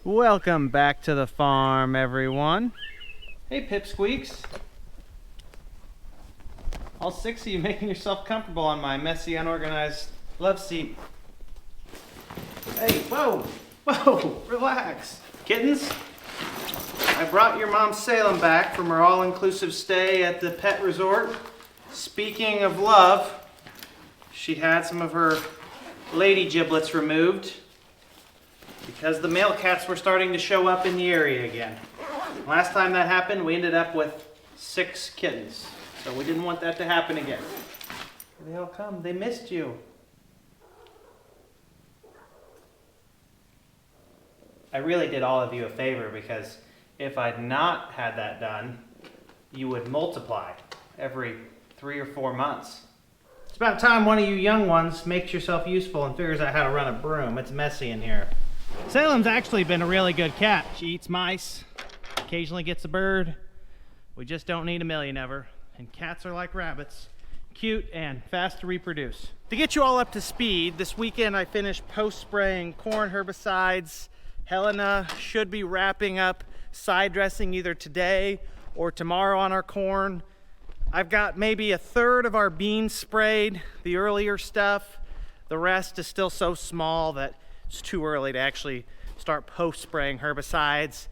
Welcome back to the farm, everyone. Hey, Pipsqueaks. All six of you making yourself comfortable on my messy, unorganized love seat. Hey, whoa, relax. Kittens, I brought your mom Salem back from her all-inclusive stay at the pet resort. Speaking of love, she had some of her lady giblets removed because the male cats were starting to show up in the area again. Last time that happened, we ended up with 6 kittens. So we didn't want that to happen again. Here they all come. They missed you. I really did all of you a favor because if I'd not had that done, you would multiply every 3 or 4 months. It's about time one of you young ones makes yourself useful and figures out how to run a broom. It's messy in here. Salem's actually been a really good cat. She eats mice, occasionally gets a bird. We just don't need a million of her. And cats are like rabbits, cute and fast to reproduce. To get you all up to speed, this weekend I finished post-spraying corn herbicides. Helena should be wrapping up side dressing either today or tomorrow on our corn. I've got maybe a third of our beans sprayed, the earlier stuff. The rest is still so small that it's too early to actually start post-spraying herbicides.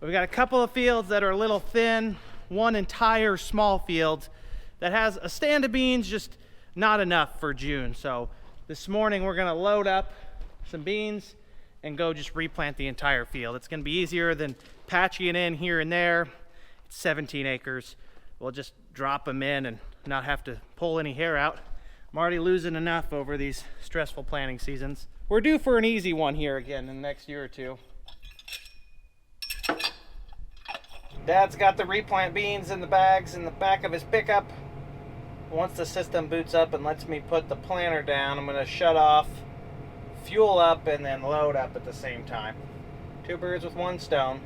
We've got a couple of fields that are a little thin, one entire small field that has a stand of beans, just not enough for June. So this morning we're gonna load up some beans and go just replant the entire field. It's gonna be easier than patching it in here and there. It's 17 acres. We'll just drop them in and not have to pull any hair out. I'm already losing enough over these stressful planting seasons. We're due for an easy one here again in the next year or two. Dad's got the replant beans in the bags in the back of his pickup. Once the system boots up and lets me put the planter down, I'm gonna shut off, fuel up, and then load up at the same time. 2 birds with 1 stone.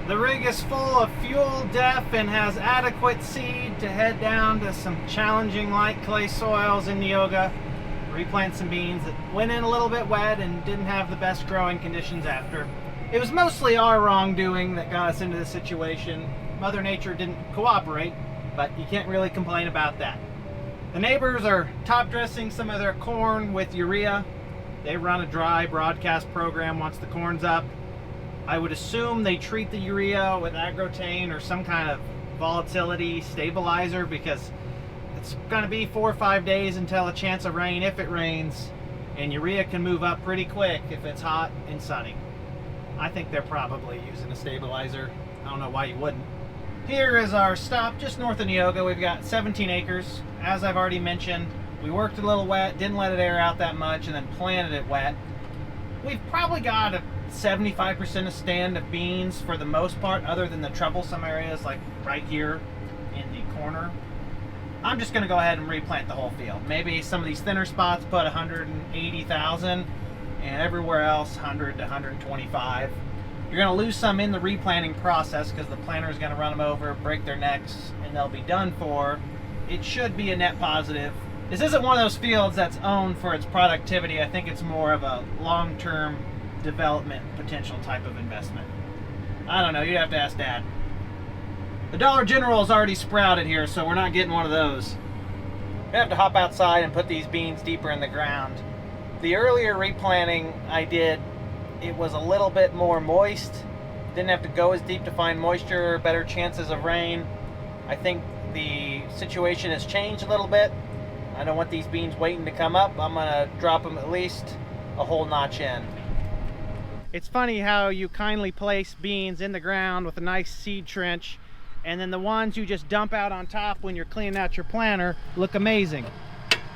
The rig is full of fuel def and has adequate seed to head down to some challenging light clay soils in Neoga. Replant some beans that went in a little bit wet and didn't have the best growing conditions after. It was mostly our wrongdoing that got us into this situation. Mother Nature didn't cooperate, but you can't really complain about that. The neighbors are top dressing some of their corn with urea. They run a dry broadcast program once the corn's up. I would assume they treat the urea with agrotane or some kind of volatility stabilizer because it's going to be 4 or 5 days until a chance of rain if it rains, and urea can move up pretty quick if it's hot and sunny. I think they're probably using a stabilizer. I don't know why you wouldn't. Here is our stop just north of Neoga. We've got 17 acres. As I've already mentioned, we worked a little wet, didn't let it air out that much, and then planted it wet. We've probably got a 75% of stand of beans for the most part, other than the troublesome areas like right here in the corner. I'm just going to go ahead and replant the whole field. Maybe some of these thinner spots put 180,000 and everywhere else 100 to 125. You're going to lose some in the replanting process because the planter is going to run them over, break their necks, and they'll be done for. It should be a net positive. This isn't one of those fields that's owned for its productivity. I think it's more of a long-term development potential type of investment. I don't know, you'd have to ask Dad. The Dollar General is already sprouted here, so we're not getting one of those. We have to hop outside and put these beans deeper in the ground. The earlier replanting I did, it was a little bit more moist. Didn't have to go as deep to find moisture, better chances of rain. I think the situation has changed a little bit. I don't want these beans waiting to come up. I'm gonna drop them at least a whole notch in. It's funny how you kindly place beans in the ground with a nice seed trench, and then the ones you just dump out on top when you're cleaning out your planter look amazing.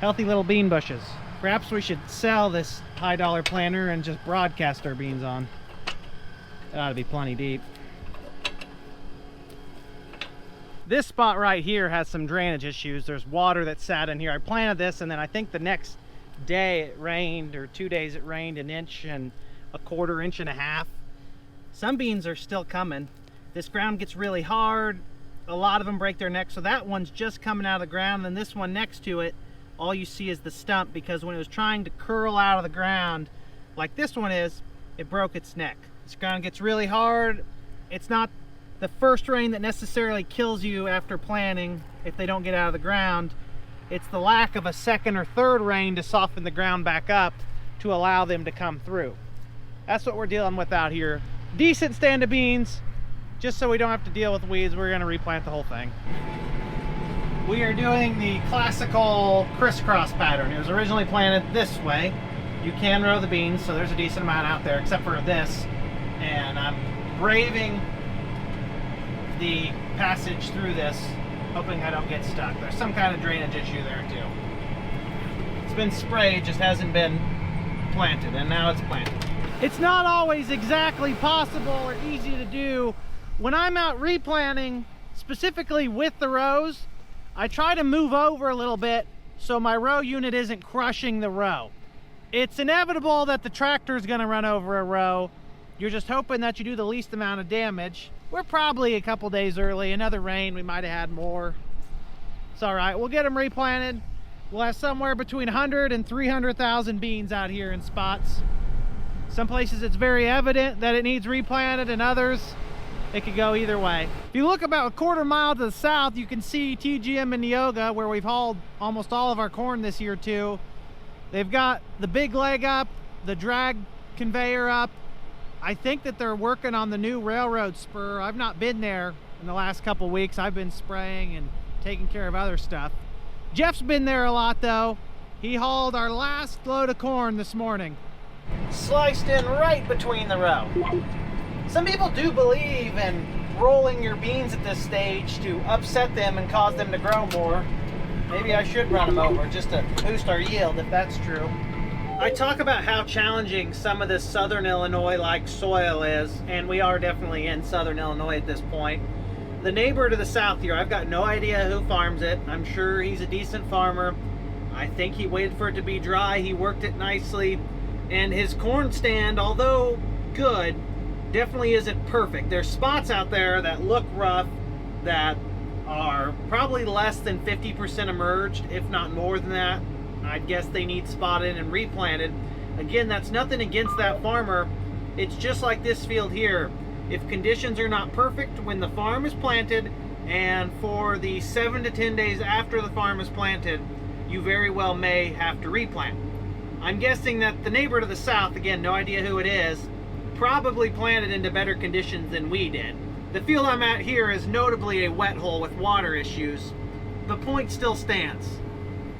Healthy little bean bushes. Perhaps we should sell this high dollar planter and just broadcast our beans on. It ought to be plenty deep. This spot right here has some drainage issues. There's water that sat in here. I planted this, and then I think the next day it rained, or 2 days it rained, 1 inch and a quarter, 1.5 inches. Some beans are still coming. This ground gets really hard. A lot of them break their neck, so that one's just coming out of the ground. And this one next to it, all you see is the stump, because when it was trying to curl out of the ground, like this one is, it broke its neck. This ground gets really hard. It's not the first rain that necessarily kills you after planting if they don't get out of the ground. It's the lack of a second or third rain to soften the ground back up to allow them to come through. That's what we're dealing with out here. Decent stand of beans, just so we don't have to deal with weeds. We're going to replant the whole thing. We are doing the classical crisscross pattern. It was originally planted this way. You can row the beans, so there's a decent amount out there, except for this. And I'm braving the passage through this, hoping I don't get stuck. There's some kind of drainage issue there too. It's been sprayed, just hasn't been planted, and now it's planted. It's not always exactly possible or easy to do. When I'm out replanting, specifically with the rows, I try to move over a little bit so my row unit isn't crushing the row. It's inevitable that the tractor is going to run over a row. You're just hoping that you do the least amount of damage. We're probably a couple days early. Another rain, we might have had more. It's all right. We'll get them replanted. We'll have somewhere between 100 and 300,000 beans out here in spots. Some places it's very evident that it needs replanted, and others it could go either way. If you look about a quarter mile to the south, you can see TGM and Neoga, where we've hauled almost all of our corn this year too. They've got the big leg up, the drag conveyor up. I think that they're working on the new railroad spur. I've not been there in the last couple weeks. I've been spraying and taking care of other stuff. Jeff's been there a lot though. He hauled our last load of corn this morning. Sliced in right between the row. Some people do believe in rolling your beans at this stage to upset them and cause them to grow more. Maybe I should run them over just to boost our yield if that's true. I talk about how challenging some of this southern Illinois-like soil is, and we are definitely in southern Illinois at this point. The neighbor to the south here, I've got no idea who farms it. I'm sure he's a decent farmer. I think he waited for it to be dry. He worked it nicely, and his corn stand, although good, definitely isn't perfect. There's spots out there that look rough that are probably less than 50% emerged, if not more than that. I'd guess they need spotted and replanted. Again, that's nothing against that farmer. It's just like this field here. If conditions are not perfect when the farm is planted, and for the 7 to 10 days after the farm is planted, you very well may have to replant. I'm guessing that the neighbor to the south, again, no idea who it is, probably planted into better conditions than we did. The field I'm at here is notably a wet hole with water issues. The point still stands.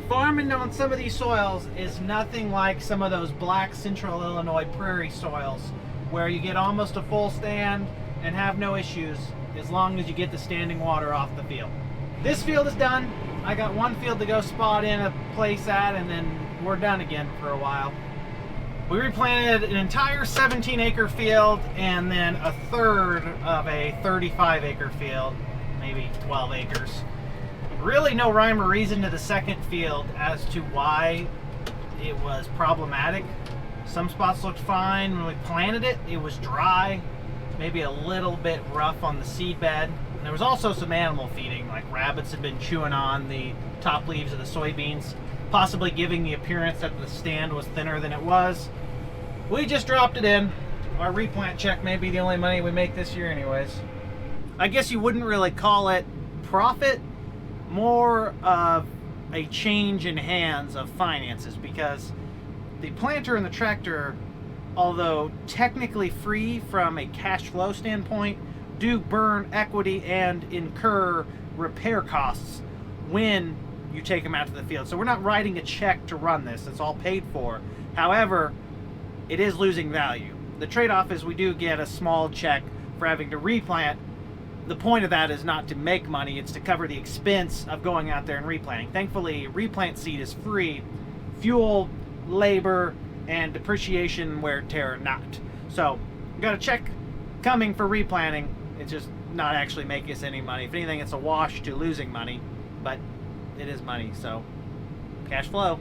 Farming on some of these soils is nothing like some of those black central Illinois prairie soils where you get almost a full stand and have no issues as long as you get the standing water off the field. This field is done. I got one field to go spot in a place at, and then we're done again for a while. We replanted an entire 17-acre field and then a third of a 35-acre field, maybe 12 acres. Really no rhyme or reason to the second field as to why it was problematic. Some spots looked fine when we planted it. It was dry, maybe a little bit rough on the seed bed. And there was also some animal feeding, like rabbits had been chewing on the top leaves of the soybeans, possibly giving the appearance that the stand was thinner than it was. We just dropped it in. Our replant check may be the only money we make this year anyways. I guess you wouldn't really call it profit, more of a change in hands of finances, because the planter and the tractor, although technically free from a cash flow standpoint, do burn equity and incur repair costs when you take them out to the field. So we're not writing a check to run this, it's all paid for. However, it is losing value. The trade-off is we do get a small check for having to replant the point of that is not to make money, it's to cover the expense of going out there and replanting. Thankfully, replant seed is free. Fuel, labor, and depreciation, wear and tear are not. So, we got a check coming for replanting. It's just not actually making us any money. If anything, it's a wash to losing money, but it is money, so cash flow.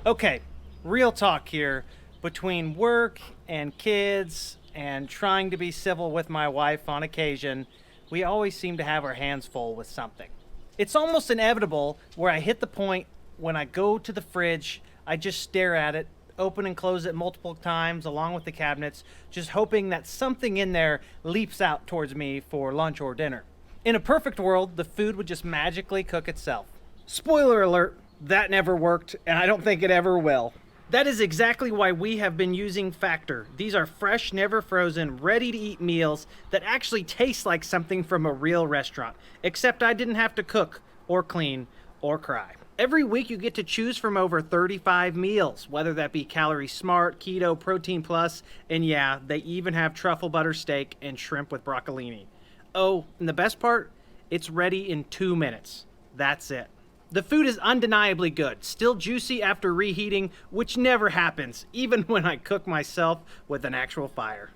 Okay, real talk here. Between work and kids and trying to be civil with my wife on occasion, we always seem to have our hands full with something. It's almost inevitable where I hit the point when I go to the fridge, I just stare at it, open and close it multiple times along with the cabinets, just hoping that something in there leaps out towards me for lunch or dinner. In a perfect world, the food would just magically cook itself. Spoiler alert, that never worked, and I don't think it ever will. That is exactly why we have been using Factor. These are fresh, never frozen, ready-to-eat meals that actually taste like something from a real restaurant, except I didn't have to cook or clean or cry. Every week you get to choose from over 35 meals, whether that be Calorie Smart, Keto, Protein Plus, and yeah, they even have truffle butter steak and shrimp with broccolini. Oh, and the best part? It's ready in 2 minutes. That's it. The food is undeniably good, still juicy after reheating, which never happens, even when I cook myself with an actual fire.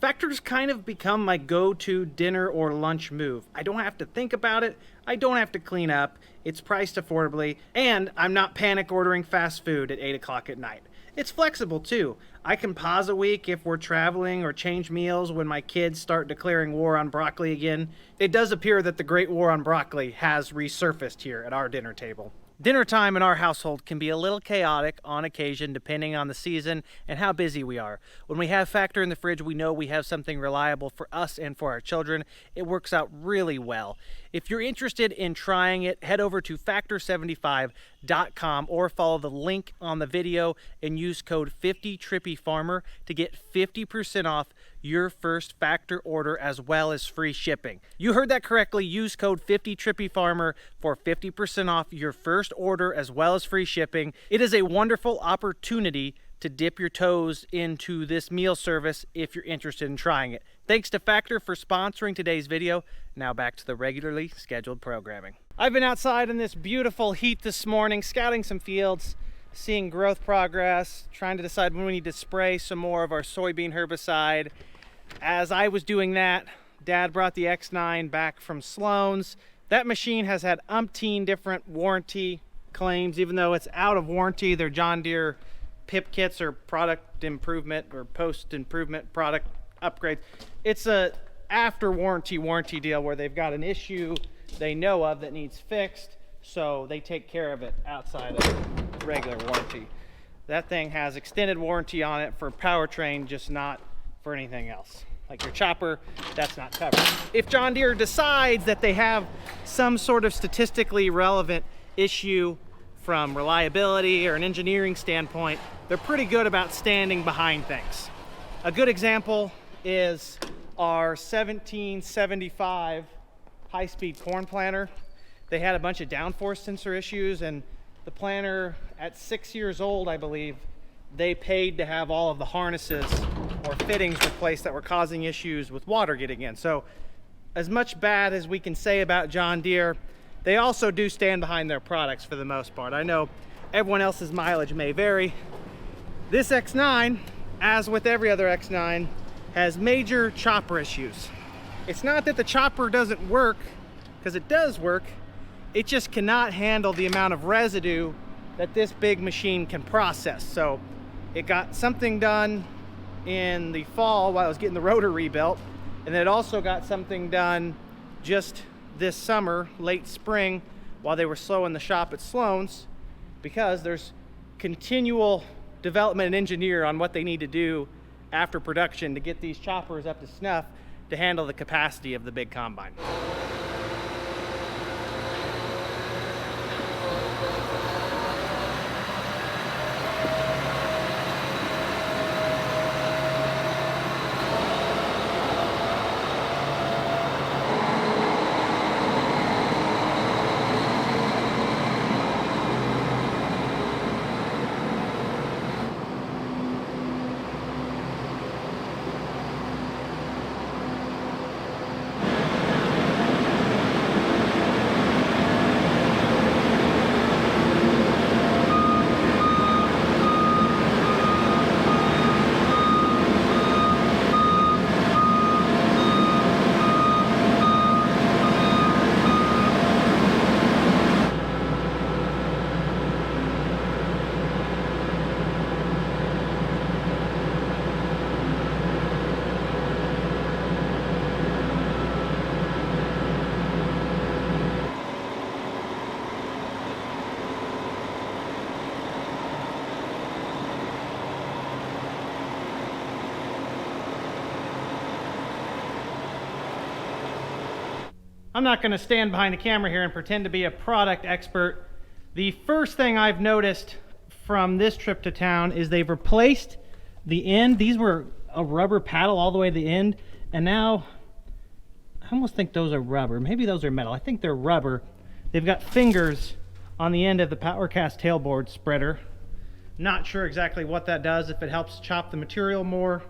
Factor's kind of become my go-to dinner or lunch move. I don't have to think about it, I don't have to clean up, it's priced affordably, and I'm not panic ordering fast food at 8 o'clock at night. It's flexible too. I can pause a week if we're traveling or change meals when my kids start declaring war on broccoli again. It does appear that the Great War on Broccoli has resurfaced here at our dinner table. Dinner time in our household can be a little chaotic on occasion depending on the season and how busy we are. When we have Factor in the fridge, we know we have something reliable for us and for our children. It works out really well. If you're interested in trying it, head over to factor75.com or follow the link on the video and use code 50TrippyFarmer to get 50% off your first Factor order as well as free shipping. You heard that correctly. Use code 50TrippyFarmer for 50% off your first order as well as free shipping. It is a wonderful opportunity to dip your toes into this meal service if you're interested in trying it. Thanks to Factor for sponsoring today's video. Now back to the regularly scheduled programming. I've been outside in this beautiful heat this morning, scouting some fields, seeing growth progress, trying to decide when we need to spray some more of our soybean herbicide. As I was doing that, Dad brought the X9 back from Sloan's. That machine has had umpteen different warranty claims, even though it's out of warranty. They're John Deere PIP kits or product improvement or post-improvement product upgrades. It's a after warranty deal where they've got an issue they know of that needs fixed, so they take care of it outside of regular warranty. That thing has extended warranty on it for powertrain, just not for anything else. Like your chopper, that's not covered. If John Deere decides that they have some sort of statistically relevant issue from reliability or an engineering standpoint, they're pretty good about standing behind things. A good example is our 1775 high-speed corn planter. They had a bunch of downforce sensor issues, and the planter at 6 years old, I believe, they paid to have all of the harnesses or fittings replaced that were causing issues with water getting in. So as much bad as we can say about John Deere, they also do stand behind their products for the most part. I know everyone else's mileage may vary. This X9, as with every other X9, has major chopper issues. It's not that the chopper doesn't work, because it does work, it just cannot handle the amount of residue that this big machine can process. So it got something done in the fall while I was getting the rotor rebuilt, and then it also got something done just this summer, late spring, while they were slowing the shop at Sloan's, because there's continual development and engineer on what they need to do after production to get these choppers up to snuff to handle the capacity of the big combine. I'm not going to stand behind the camera here and pretend to be a product expert. The first thing I've noticed from this trip to town is they've replaced the end. These were a rubber paddle all the way to the end, and now I almost think those are rubber. Maybe those are metal. I think they're rubber. They've got fingers on the end of the PowerCast tailboard spreader. Not sure exactly what that does, if it helps chop the material more.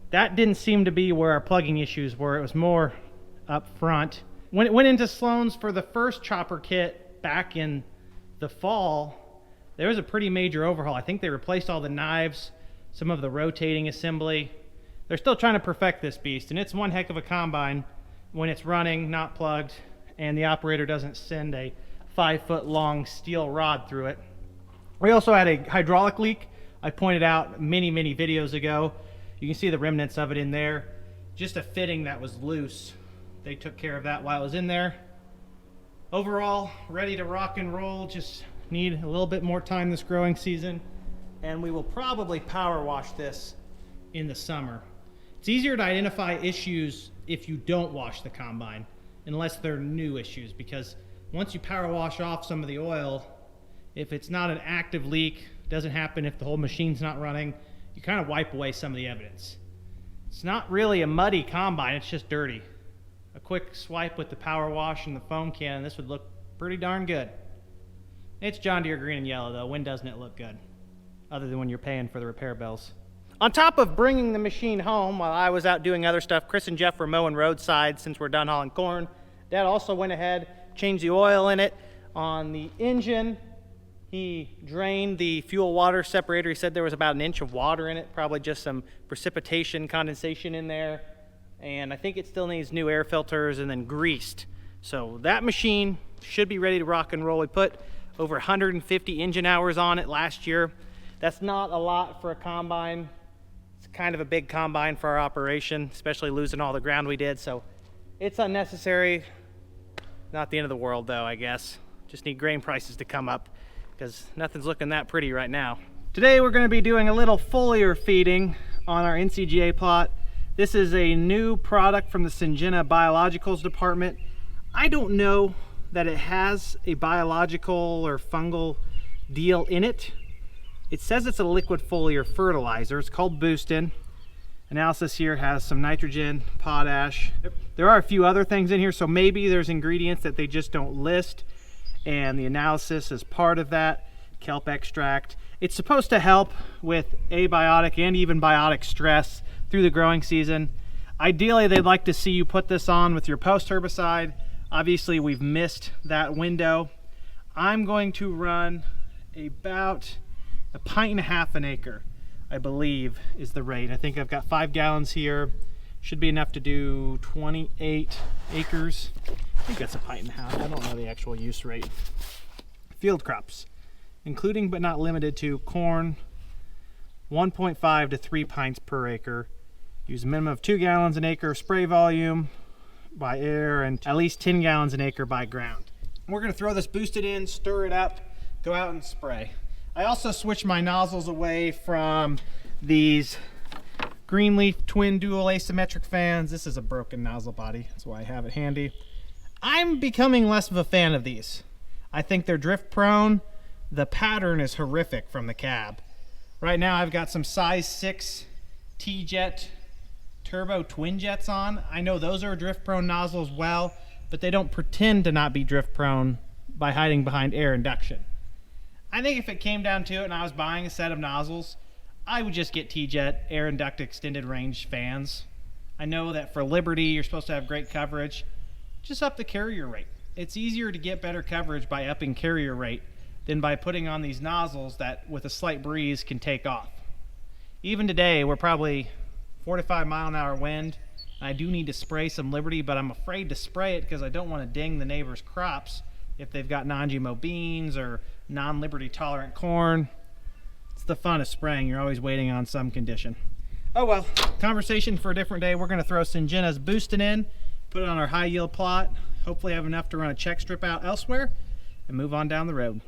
That didn't seem to be where our plugging issues were. It was more up front. When it went into Sloan's for the first chopper kit back in the fall, there was a pretty major overhaul. I think they replaced all the knives, some of the rotating assembly. They're still trying to perfect this beast, and it's one heck of a combine when it's running, not plugged, and the operator doesn't send a 5-foot long steel rod through it. We also had a hydraulic leak I pointed out many videos ago. You can see the remnants of it in there. Just a fitting that was loose. They took care of that while it was in there. Overall, ready to rock and roll. Just need a little bit more time this growing season, and we will probably power wash this in the summer. It's easier to identify issues if you don't wash the combine, unless they're new issues, because once you power wash off some of the oil, if it's not an active leak, doesn't happen if the whole machine's not running, you kind of wipe away some of the evidence. It's not really a muddy combine, it's just dirty. A quick swipe with the power wash and the foam can, this would look pretty darn good. It's John Deere green and yellow though. When doesn't it look good? Other than when you're paying for the repair bills. On top of bringing the machine home while I was out doing other stuff, Chris and Jeff were mowing roadside since we're done hauling corn. Dad also went ahead, changed the oil in it. On the engine, he drained the fuel water separator. He said there was about 1 inch of water in it, probably just some precipitation, condensation in there. And I think it still needs new air filters and then greased. So that machine should be ready to rock and roll. We put over 150 engine hours on it last year. That's not a lot for a combine. It's kind of a big combine for our operation, especially losing all the ground we did. So it's unnecessary. Not the end of the world though, I guess. Just need grain prices to come up because nothing's looking that pretty right now. Today we're going to be doing a little foliar feeding on our NCGA plot. This is a new product from the Syngenta Biologicals department. I don't know that it has a biological or fungal deal in it. It says it's a liquid foliar fertilizer. It's called Boostin. Analysis here has some nitrogen, potash. There are a few other things in here, so maybe there's ingredients that they just don't list, and the analysis is part of that. Kelp extract. It's supposed to help with abiotic and even biotic stress through the growing season. Ideally, they'd like to see you put this on with your post herbicide. Obviously, we've missed that window. I'm going to run about 1.5 pints an acre, I believe is the rate. I think I've got 5 gallons here. Should be enough to do 28 acres. I think that's 1.5 pints. I don't know the actual use rate. Field crops, including but not limited to corn, 1.5 to 3 pints per acre. Use a minimum of 2 gallons an acre spray volume by air and at least 10 gallons an acre by ground. We're going to throw this boosted in, stir it up, go out and spray. I also switched my nozzles away from these Greenleaf twin dual asymmetric fans. This is a broken nozzle body, that's why I have it handy. I'm becoming less of a fan of these. I think they're drift prone. The pattern is horrific from the cab. Right now I've got some size 6 T-Jet turbo twin jets on. I know those are drift prone nozzles well, but they don't pretend to not be drift prone by hiding behind air induction. I think if it came down to it and I was buying a set of nozzles, I would just get T-Jet air induct extended range fans. I know that for Liberty you're supposed to have great coverage. Just up the carrier rate. It's easier to get better coverage by upping carrier rate than by putting on these nozzles that with a slight breeze can take off. Even today we're probably 4 to 5 mile an hour wind. I do need to spray some Liberty, but I'm afraid to spray it because I don't want to ding the neighbor's crops if they've got non-GMO beans or non-Liberty tolerant corn. It's the fun of spraying. You're always waiting on some condition. Oh well, conversation for a different day. We're going to throw Syngenta's Boostin' in, put it on our high yield plot, hopefully have enough to run a check strip out elsewhere, and move on down the road.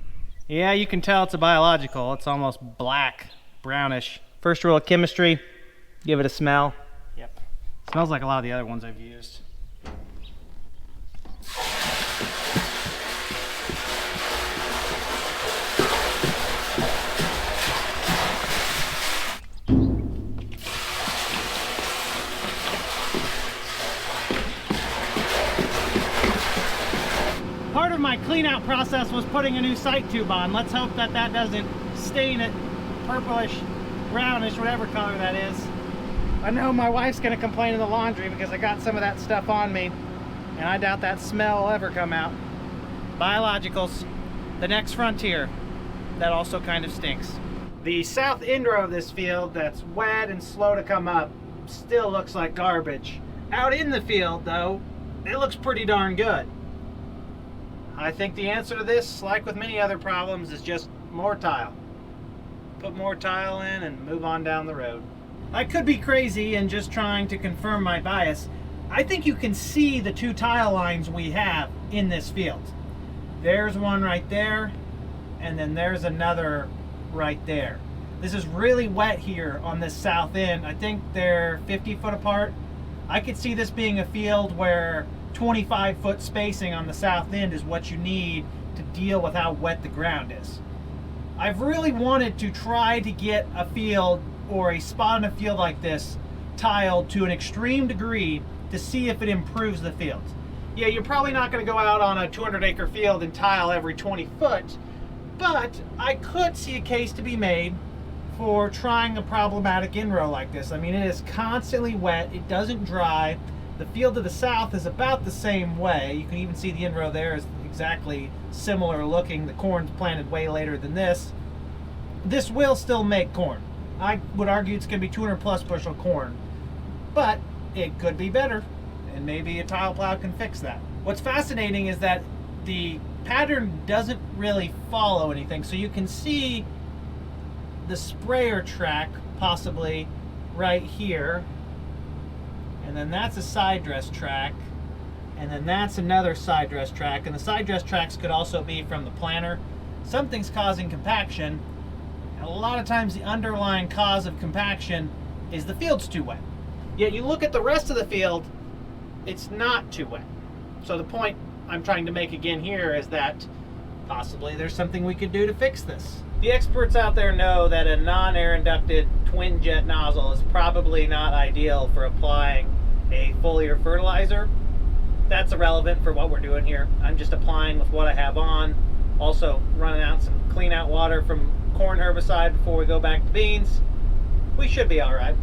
Yeah, you can tell it's a biological. It's almost black, brownish. First rule of chemistry, give it a smell. Yep. Smells like a lot of the other ones I've used. of my clean out process was putting a new sight tube on. Let's hope that that doesn't stain it purplish, brownish, whatever color that is. I know my wife's gonna complain in the laundry because I got some of that stuff on me, and I doubt that smell will ever come out. Biologicals, the next frontier. That also kind of stinks. The south end row of this field that's wet and slow to come up still looks like garbage. Out in the field though, it looks pretty darn good. I think the answer to this, like with many other problems, is just more tile. Put more tile in and move on down the road. I could be crazy and just trying to confirm my bias. I think you can see the two tile lines we have in this field. There's one right there, and then there's another right there. This is really wet here on this south end. I think they're 50 foot apart. I could see this being a field where 25-foot spacing on the south end is what you need to deal with how wet the ground is. I've really wanted to try to get a field or a spot in a field like this tiled to an extreme degree to see if it improves the field. Yeah, you're probably not going to go out on a 200-acre field and tile every 20 foot, but I could see a case to be made for trying a problematic in-row like this. I mean, it is constantly wet, it doesn't dry. The field to the south is about the same way. You can even see the in-row there is exactly similar looking. The corn's planted way later than this. This will still make corn. I would argue it's going to be 200 plus bushel corn, but it could be better, and maybe a tile plow can fix that. What's fascinating is that the pattern doesn't really follow anything, so you can see the sprayer track possibly right here, and then that's a side dress track, and then that's another side dress track, and the side dress tracks could also be from the planter. Something's causing compaction, and a lot of times the underlying cause of compaction is the field's too wet. Yet you look at the rest of the field, it's not too wet. So the point I'm trying to make again here is that possibly there's something we could do to fix this. The experts out there know that a non-air inducted twin jet nozzle is probably not ideal for applying a foliar fertilizer. That's irrelevant for what we're doing here. I'm just applying with what I have on. Also running out some clean out water from corn herbicide before we go back to beans. We should be all right.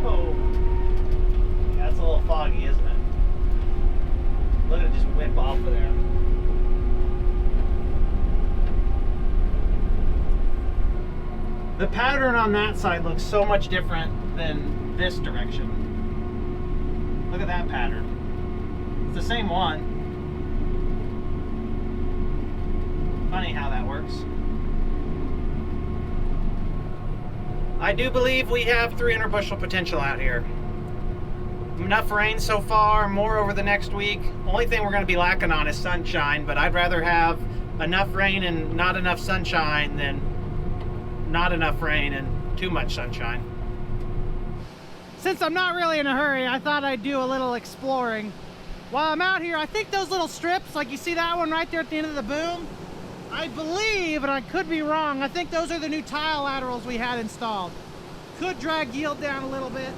Oh, that's a little foggy, isn't it? Look at it just whip off of there. The pattern on that side looks so much different than this direction. Look at that pattern. It's the same one. Funny how that works. I do believe we have 300 bushel potential out here. Enough rain so far, more over the next week. Only thing we're going to be lacking on is sunshine, but I'd rather have enough rain and not enough sunshine than not enough rain and too much sunshine. Since I'm not really in a hurry, I thought I'd do a little exploring. While I'm out here, I think those little strips, like you see that one right there at the end of the boom, I believe, and I could be wrong, I think those are the new tile laterals we had installed. Could drag yield down a little bit.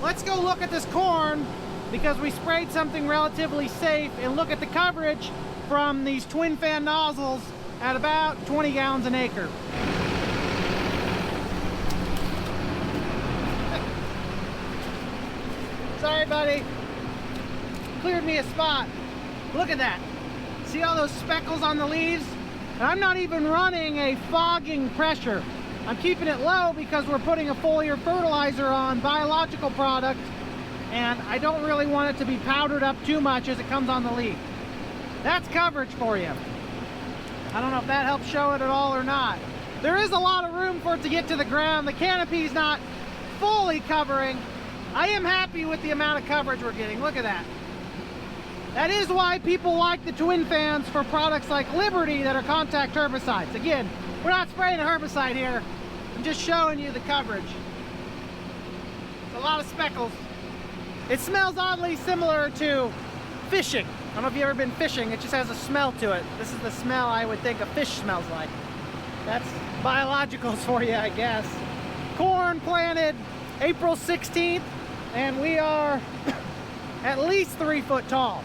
Let's go look at this corn because we sprayed something relatively safe, and look at the coverage from these twin fan nozzles at about 20 gallons an acre. Sorry, buddy. Cleared me a spot. Look at that. See all those speckles on the leaves? And I'm not even running a fogging pressure. I'm keeping it low because we're putting a foliar fertilizer on, biological product, and I don't really want it to be powdered up too much as it comes on the leaf. That's coverage for you. I don't know if that helps show it at all or not. There is a lot of room for it to get to the ground. The canopy's not fully covering. I am happy with the amount of coverage we're getting. Look at that. That is why people like the twin fans for products like Liberty that are contact herbicides. Again, we're not spraying a herbicide here. I'm just showing you the coverage. It's a lot of speckles. It smells oddly similar to fishing. I don't know if you've ever been fishing. It just has a smell to it. This is the smell I would think a fish smells like. That's biologicals for you, I guess. Corn planted April 16th, and we are at least 3 foot tall.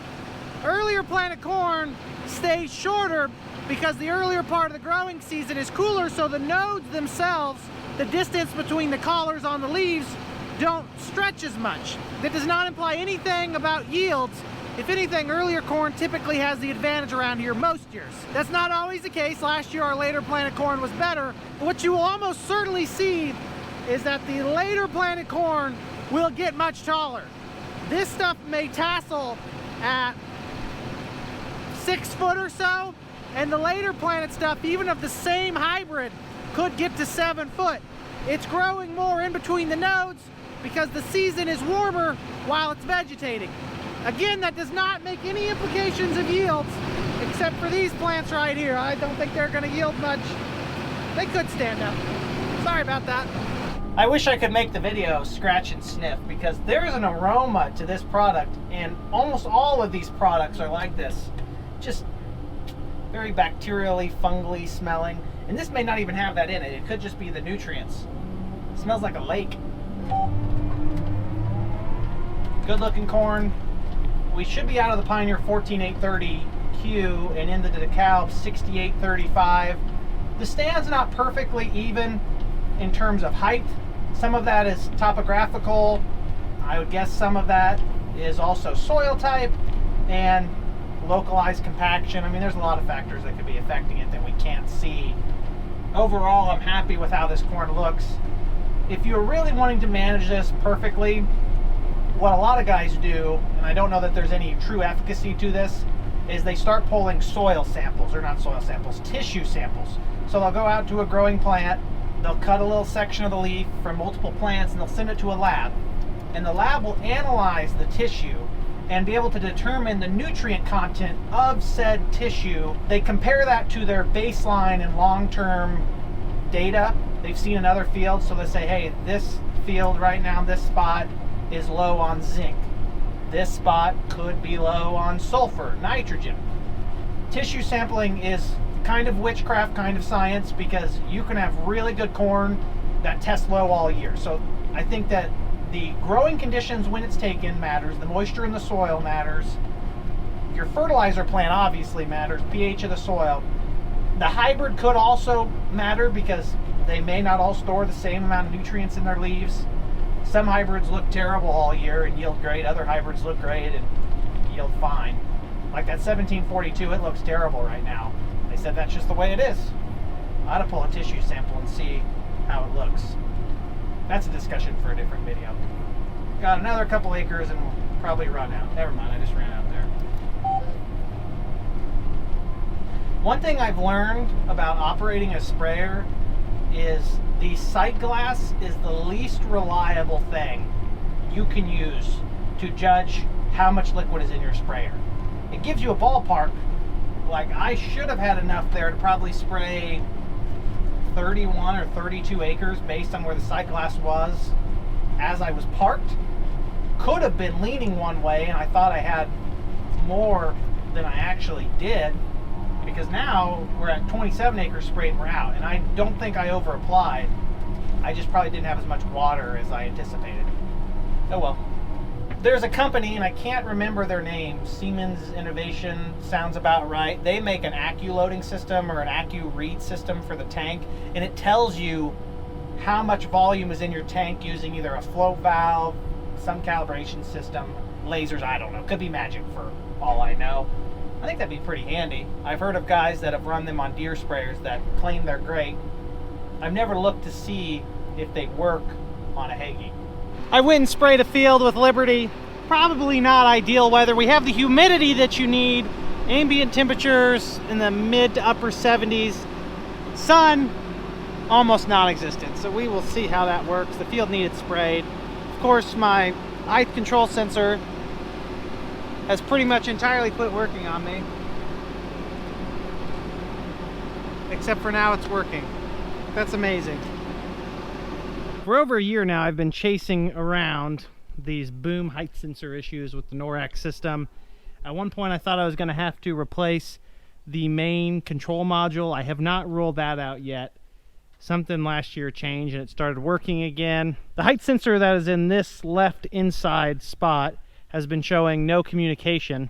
Earlier planted corn stays shorter because the earlier part of the growing season is cooler, so the nodes themselves, the distance between the collars on the leaves, don't stretch as much. That does not imply anything about yields. If anything, earlier corn typically has the advantage around here most years. That's not always the case. Last year our later planted corn was better. But what you will almost certainly see is that the later planted corn will get much taller. This stuff may tassel at 6 foot or so, and the later planted stuff, even of the same hybrid, could get to 7 foot. It's growing more in between the nodes because the season is warmer while it's vegetating. Again, that does not make any implications of yields, except for these plants right here. I don't think they're gonna yield much. They could stand up. Sorry about that. I wish I could make the video scratch and sniff, because there's an aroma to this product, and almost all of these products are like this. Just very bacterially, fungally smelling. And this may not even have that in it. It could just be the nutrients. It smells like a lake. Good looking corn. We should be out of the Pioneer 14830Q and into the DeKalb 6835. The stand's not perfectly even in terms of height. Some of that is topographical. I would guess some of that is also soil type and localized compaction. I mean, there's a lot of factors that could be affecting it that we can't see. Overall, I'm happy with how this corn looks. If you're really wanting to manage this perfectly, what a lot of guys do, and I don't know that there's any true efficacy to this, is they start pulling soil samples, or not soil samples, tissue samples. So they'll go out to a growing plant, they'll cut a little section of the leaf from multiple plants, and they'll send it to a lab. And the lab will analyze the tissue and be able to determine the nutrient content of said tissue. They compare that to their baseline and long-term data they've seen in other fields. So they say, hey, this field right now, this spot is low on zinc. This spot could be low on sulfur, nitrogen. Tissue sampling is kind of witchcraft, kind of science, because you can have really good corn that tests low all year. So I think that the growing conditions when it's taken matters, the moisture in the soil matters, your fertilizer plant obviously matters, pH of the soil. The hybrid could also matter because they may not all store the same amount of nutrients in their leaves. Some hybrids look terrible all year and yield great. Other hybrids look great and yield fine. Like that 1742, it looks terrible right now. They said that's just the way it is. I ought to pull a tissue sample and see how it looks. That's a discussion for a different video. Got another couple acres and we'll probably run out. Never mind, I just ran out there. One thing I've learned about operating a sprayer is the sight glass is the least reliable thing you can use to judge how much liquid is in your sprayer. It gives you a ballpark. Like, I should have had enough there to probably spray 31 or 32 acres based on where the sight glass was as I was parked. Could have been leaning one way and I thought I had more than I actually did, because now we're at 27 acres sprayed and we're out, and I don't think I over applied. I just probably didn't have as much water as I anticipated. Oh well. There's a company, and I can't remember their name, Siemens Innovation sounds about right. They make an AccuLoading system or an AccuRead system for the tank, and it tells you how much volume is in your tank using either a flow valve, some calibration system, lasers, I don't know. Could be magic for all I know. I think that'd be pretty handy. I've heard of guys that have run them on Deere sprayers that claim they're great. I've never looked to see if they work on a Hagee. I went and sprayed a field with Liberty. Probably not ideal weather. We have the humidity that you need. Ambient temperatures in the mid to upper 70s. Sun, almost non-existent. So we will see how that works. The field needed sprayed. Of course, my eye control sensor has pretty much entirely quit working on me. Except for now it's working. That's amazing. For over a year now, I've been chasing around these boom height sensor issues with the NORAC system. At one point I thought I was going to have to replace the main control module. I have not ruled that out yet. Something last year changed and it started working again. The height sensor that is in this left inside spot has been showing no communication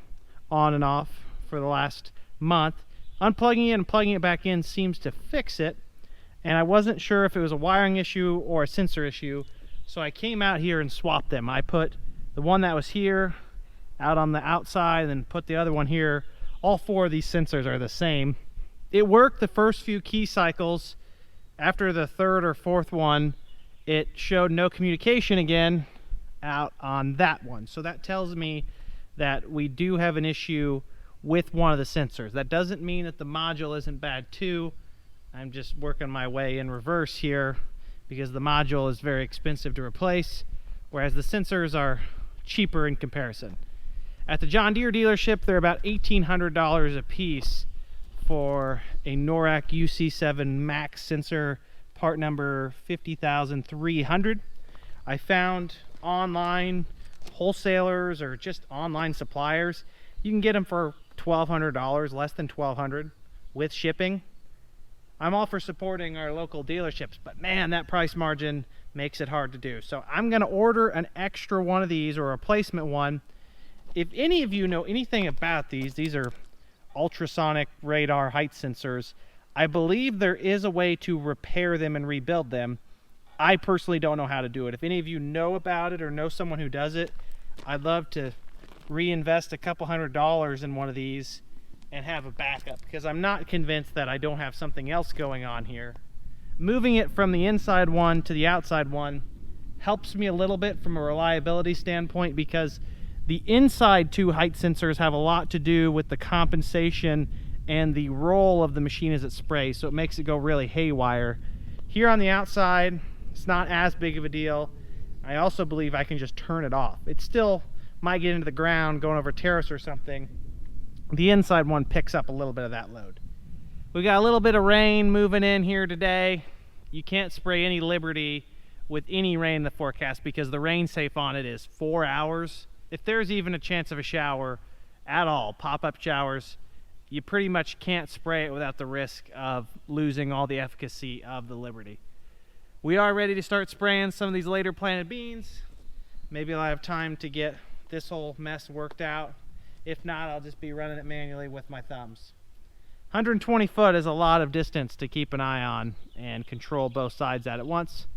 on and off for the last month. Unplugging it and plugging it back in seems to fix it, and I wasn't sure if it was a wiring issue or a sensor issue, so I came out here and swapped them. I put the one that was here out on the outside and then put the other one here. All four of these sensors are the same. It worked the first few key cycles. After the third or fourth one, it showed no communication again out on that one. So that tells me that we do have an issue with one of the sensors. That doesn't mean that the module isn't bad too. I'm just working my way in reverse here because the module is very expensive to replace, whereas the sensors are cheaper in comparison. At the John Deere dealership, they're about $1,800 a piece for a NORAC UC7 Max sensor, part number 50,300. I found online wholesalers or just online suppliers, you can get them for $1,200, less than $1,200 with shipping. I'm all for supporting our local dealerships, but man, that price margin makes it hard to do. So I'm gonna order an extra one of these or a replacement one. If any of you know anything about these are ultrasonic radar height sensors. I believe there is a way to repair them and rebuild them. I personally don't know how to do it. If any of you know about it or know someone who does it, I'd love to reinvest a couple $100s in one of these and have a backup, because I'm not convinced that I don't have something else going on here. Moving it from the inside one to the outside one helps me a little bit from a reliability standpoint, because the inside two height sensors have a lot to do with the compensation and the roll of the machine as it sprays, so it makes it go really haywire. Here on the outside, it's not as big of a deal. I also believe I can just turn it off. It still might get into the ground going over a terrace or something. The inside one picks up a little bit of that load. We got a little bit of rain moving in here today. You can't spray any Liberty with any rain in the forecast because the rain safe on it is 4 hours. If there's even a chance of a shower at all, pop-up showers, you pretty much can't spray it without the risk of losing all the efficacy of the Liberty. We are ready to start spraying some of these later planted beans. Maybe I'll have time to get this whole mess worked out. If not, I'll just be running it manually with my thumbs. 120 foot is a lot of distance to keep an eye on and control both sides at once.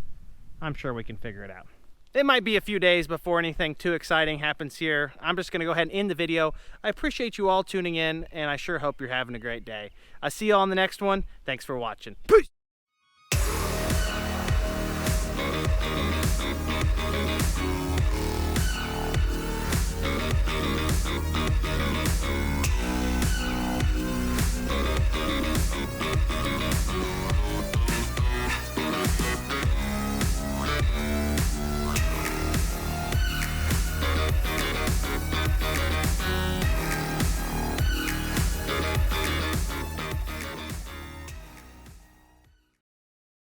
I'm sure we can figure it out. It might be a few days before anything too exciting happens here. I'm just going to go ahead and end the video. I appreciate you all tuning in, and I sure hope you're having a great day. I'll see you all on the next one. Thanks for watching. Peace!